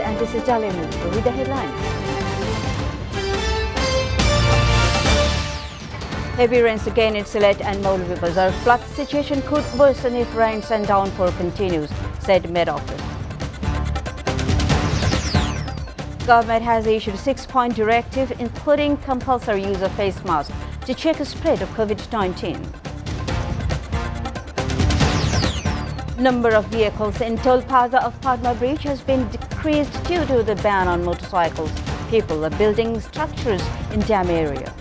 and this is Daily News with the headlines. Heavy rains again in Sylhet and Mowbazar. Flood situation could worsen if rains and downpour continues, said Met Office. Government has issued a 6-point directive including compulsory use of face masks to check the spread of COVID-19. Number of vehicles in toll plaza of Padma Bridge has been decreased due to the ban on motorcycles. People are building structures in dam area.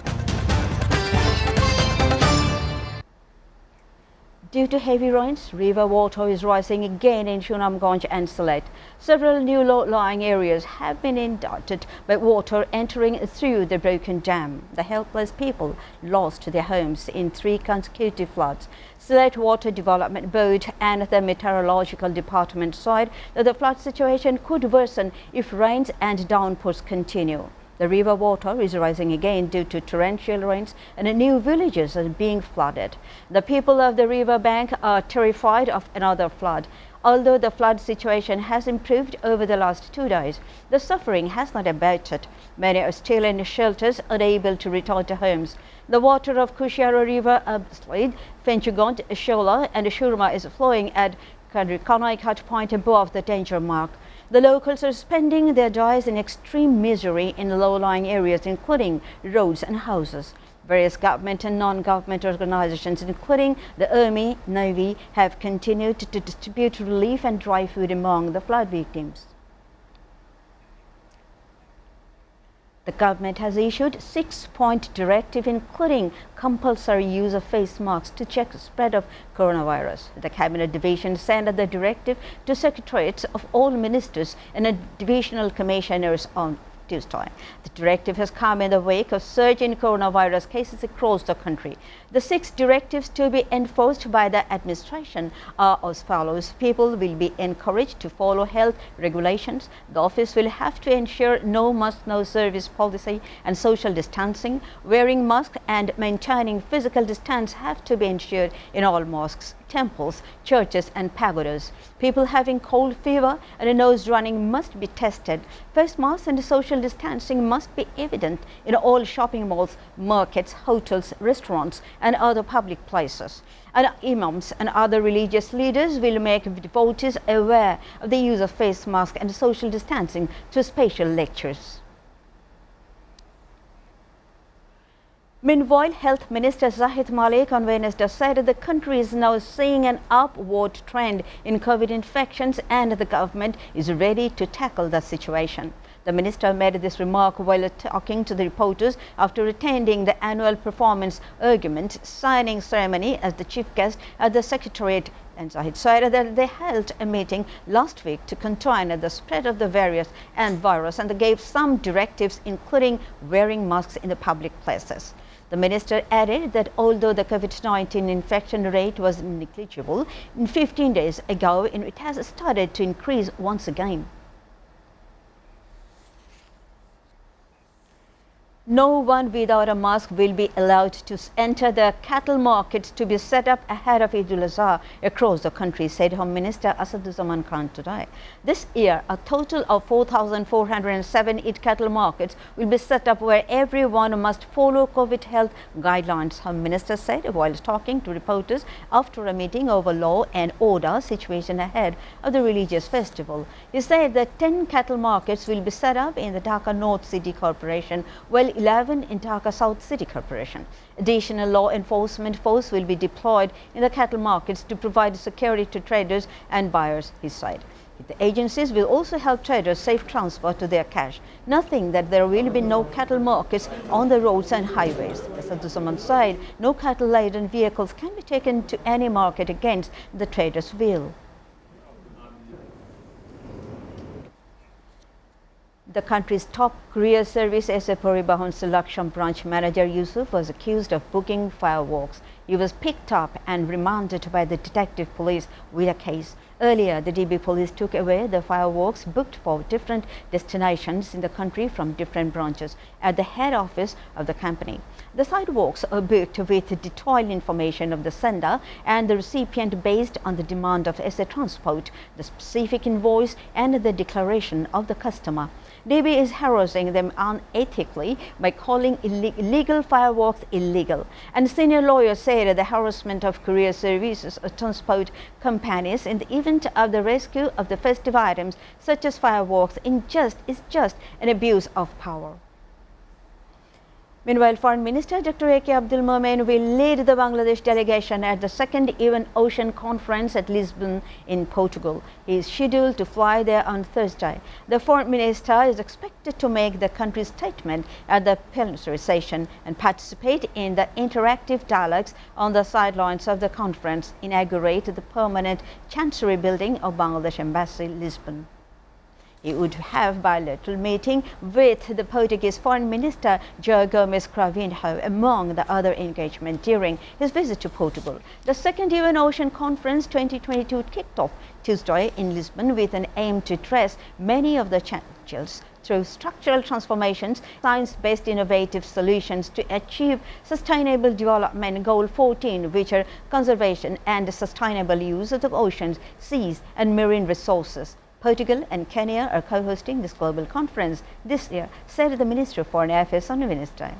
Due to heavy rains, river water is rising again in Sunamganj and Sylhet. Several new low-lying areas have been inundated by water entering through the broken dam. The helpless people lost their homes in 3 consecutive floods. Sylhet Water Development Board and the Meteorological Department said that the flood situation could worsen if rains and downpours continue. The river water is rising again due to torrential rains and new villages are being flooded. The people of the river bank are terrified of another flood. Although the flood situation has improved over the last 2 days, the suffering has not abated. Many are still in shelters, unable to return to homes. The water of Kushiara River, Abslid, Fenchugont, Shola and Shurma is flowing at Kanai cut point above the danger mark. The locals are spending their days in extreme misery in low-lying areas, including roads and houses. Various government and non-government organizations, including the Army, Navy, have continued to distribute relief and dry food among the flood victims. The government has issued a 6-point directive including compulsory use of face masks to check the spread of coronavirus. The Cabinet Division sent the directive to secretariats of all ministers and divisional commissioners on Tuesday. The directive has come in the wake of surge in coronavirus cases across the country. The 6 directives to be enforced by the administration are as follows. People will be encouraged to follow health regulations. The office will have to ensure no mask, no service policy and social distancing. Wearing masks and maintaining physical distance have to be ensured in all mosques, temples, churches and pagodas. People having cold fever and a nose running must be tested. Face masks and social distancing must be evident in all shopping malls, markets, hotels, restaurants and other public places. And imams and other religious leaders will make devotees aware of the use of face masks and social distancing through special lectures. Meanwhile, Health Minister Zahid Malik on Wednesday said that the country is now seeing an upward trend in COVID infections and the government is ready to tackle the situation. The minister made this remark while talking to the reporters after attending the annual performance argument signing ceremony as the chief guest at the Secretariat. And Zahid said that they held a meeting last week to contain the spread of the various and virus and they gave some directives including wearing masks in the public places. The minister added that although the COVID-19 infection rate was negligible 15 days ago, it has started to increase once again. No one without a mask will be allowed to enter the cattle markets to be set up ahead of Eid al-Azha across the country, said Home Minister Asaduzzaman Khan today. This year, a total of 4,407 Eid cattle markets will be set up where everyone must follow COVID health guidelines, Home Minister said while talking to reporters after a meeting over law and order situation ahead of the religious festival. He said that 10 cattle markets will be set up in the Dhaka North City Corporation, while 11 in Dhaka South City Corporation. Additional law enforcement force will be deployed in the cattle markets to provide security to traders and buyers, he said. The agencies will also help traders safe transfer to their cash, noting that there will be no cattle markets on the roads and highways. As Abdussaman said, no cattle-laden vehicles can be taken to any market against the traders' will. The country's top courier service SA Paribahun Selection branch manager Yusuf was accused of booking fireworks. He was picked up and remanded by the detective police with a case. Earlier, the DB police took away the fireworks booked for different destinations in the country from different branches at the head office of the company. The sidewalks are booked with detailed information of the sender and the recipient based on the demand of SA Transport, the specific invoice and the declaration of the customer. DB is harassing them unethically by calling illegal fireworks illegal. And senior lawyers said the harassment of courier services or transport companies in the event of the rescue of the festive items such as fireworks is just an abuse of power. Meanwhile, Foreign Minister Dr. A.K. Abdul Momen will lead the Bangladesh delegation at the second UN Ocean Conference at Lisbon in Portugal. He is scheduled to fly there on Thursday. The Foreign Minister is expected to make the country's statement at the plenary session and participate in the interactive dialogues on the sidelines of the conference, inaugurate the permanent Chancery building of Bangladesh Embassy, Lisbon. He would have bilateral meeting with the Portuguese Foreign Minister João Gomes Cravinho among the other engagement during his visit to Portugal. The second UN Ocean Conference 2022 kicked off Tuesday in Lisbon with an aim to address many of the challenges through structural transformations, science-based innovative solutions to achieve Sustainable Development Goal 14, which are conservation and sustainable use of the oceans, seas and marine resources. Portugal and Kenya are co-hosting this global conference this year, said the Minister of Foreign Affairs on Wednesday.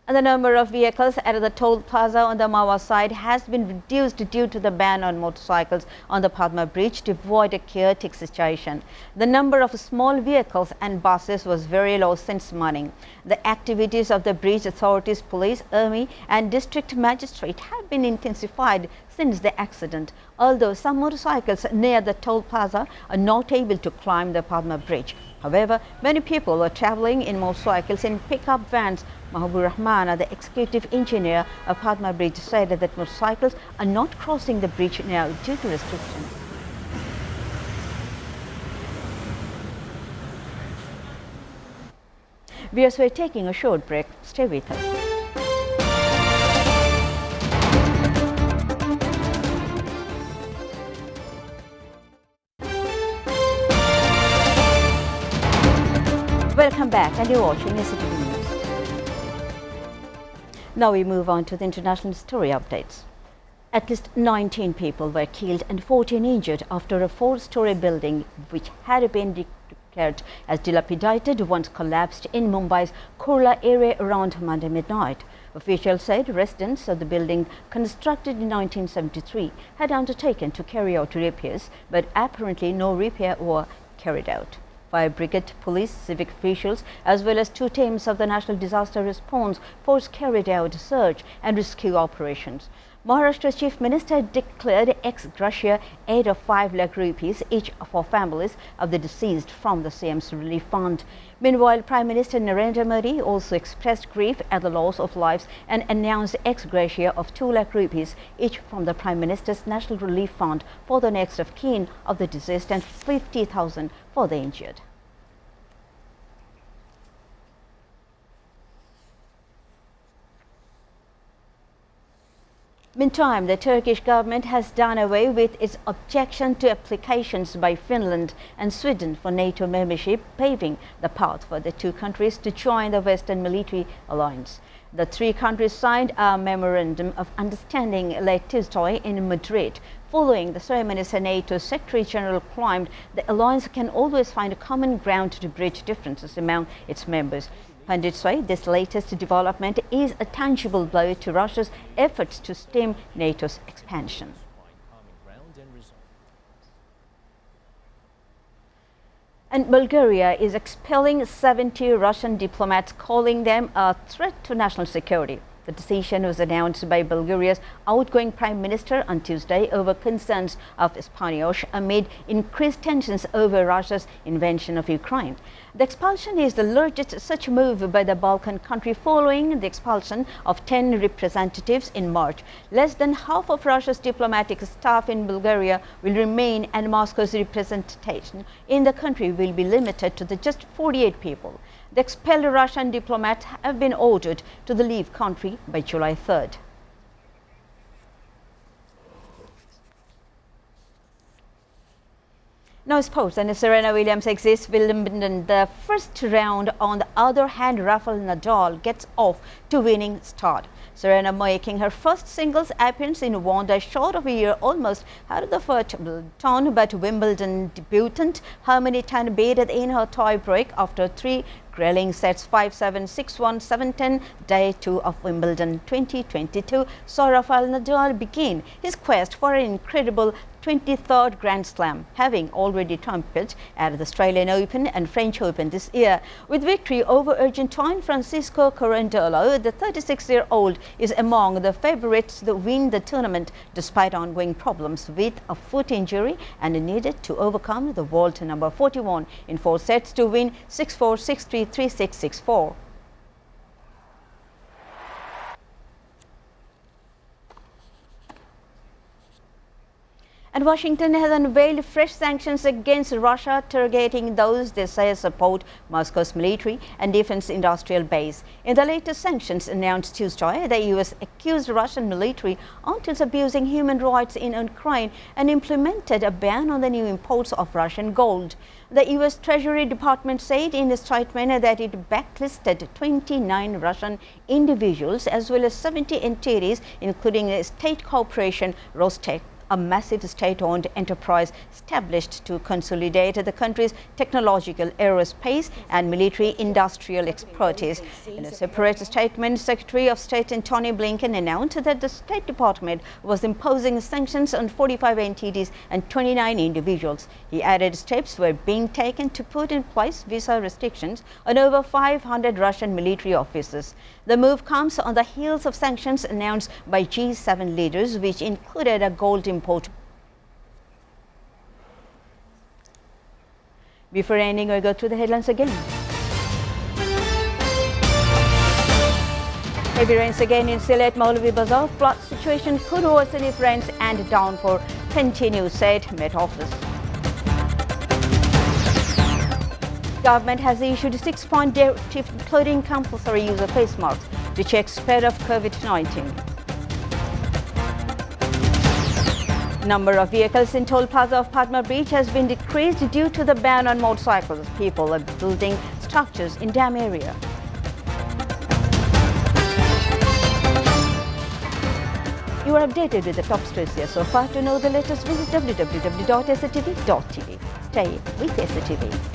And the number of vehicles at the toll plaza on the Mawa side has been reduced due to the ban on motorcycles on the Padma Bridge to avoid a chaotic situation. The number of small vehicles and buses was very low since morning. The activities of the bridge authorities, police, army and district magistrate have been intensified since the accident, although some motorcycles near the toll plaza are not able to climb the Padma Bridge. However, many people are travelling in motorcycles in pickup vans. Mahbub Rahman, the executive engineer of Padma Bridge, said that motorcycles are not crossing the bridge now due to restrictions. Viewers, we're taking a short break. Stay with us. Welcome back, and you're watching SATV News. Now we move on to the international story updates. At least 19 people were killed and 14 injured after a 4-story building which had been declared as dilapidated once collapsed in Mumbai's Kurla area around Monday midnight. Officials said residents of the building, constructed in 1973, had undertaken to carry out repairs, but apparently no repair were carried out. Fire brigade, police, civic officials, as well as 2 teams of the National Disaster Response Force carried out search and rescue operations. Maharashtra's Chief Minister declared ex gratia aid of 5 lakh rupees each for families of the deceased from the CM's relief fund. Meanwhile, Prime Minister Narendra Modi also expressed grief at the loss of lives and announced ex gratia of 2 lakh rupees each from the Prime Minister's National Relief Fund for the next of kin of the deceased and 50,000 for the injured. Meantime, the Turkish government has done away with its objection to applications by Finland and Sweden for NATO membership, paving the path for the 2 countries to join the Western military alliance. The 3 countries signed a memorandum of understanding late Tuesday in Madrid. Following the ceremony, NATO Secretary General claimed the alliance can always find common ground to bridge differences among its members. Pundits say this latest development is a tangible blow to Russia's efforts to stem NATO's expansion. And Bulgaria is expelling 70 Russian diplomats, calling them a threat to national security. The decision was announced by Bulgaria's outgoing Prime Minister on Tuesday over concerns of espionage amid increased tensions over Russia's invasion of Ukraine. The expulsion is the largest such move by the Balkan country following the expulsion of 10 representatives in March. Less than half of Russia's diplomatic staff in Bulgaria will remain, and Moscow's representation in the country will be limited to just 48 people. The expelled Russian diplomats have been ordered to leave country by July 3rd. Now sports, and Serena Williams exits Wimbledon the first round. On the other hand, Rafael Nadal gets off to winning start. Serena making her first singles appearance in Wanda short of a year almost out of the first turn, but Wimbledon debutant Hermione Tan beat it in her tie break after 3 grilling sets 5-7, 6-1, 7-10. Day 2 of Wimbledon 2022 saw Rafael Nadal begin his quest for an incredible 23rd Grand Slam, having already trumped at the Australian Open and French Open this year. With victory over Argentine Francisco Corandolo, the 36-year-old is among the favourites to win the tournament despite ongoing problems with a foot injury and needed to overcome the world number 41 in 4 sets to win 6-4, 6-3, 3-6, 6-4. And Washington has unveiled fresh sanctions against Russia, targeting those they say support Moscow's military and defense industrial base. In the latest sanctions announced Tuesday, the U.S. accused Russian military of abusing human rights in Ukraine and implemented a ban on the new imports of Russian gold. The U.S. Treasury Department said in a statement that it blacklisted 29 Russian individuals as well as 70 entities, including a state corporation, Rostec, a massive state-owned enterprise established to consolidate the country's technological, aerospace and military industrial expertise. In a separate statement, Secretary of State Antony Blinken announced that the State Department was imposing sanctions on 45 entities and 29 individuals. He added steps were being taken to put in place visa restrictions on over 500 Russian military officers. The move comes on the heels of sanctions announced by G7 leaders, which included a gold import. Before ending, we go through the headlines again. Heavy rains again in Sylhet, Maulavi Bazar. Flood situation could worsen if rains and downpour continue, said Met Office. Government has issued a 6-point directive including compulsory use of face masks to check spread of COVID-19. Number of vehicles in toll plaza of Padma Bridge has been decreased due to the ban on motorcycles. People are building structures in dam area. You are updated with the top stories here so far. To know the latest, visit www.satv.tv. Stay with SATV.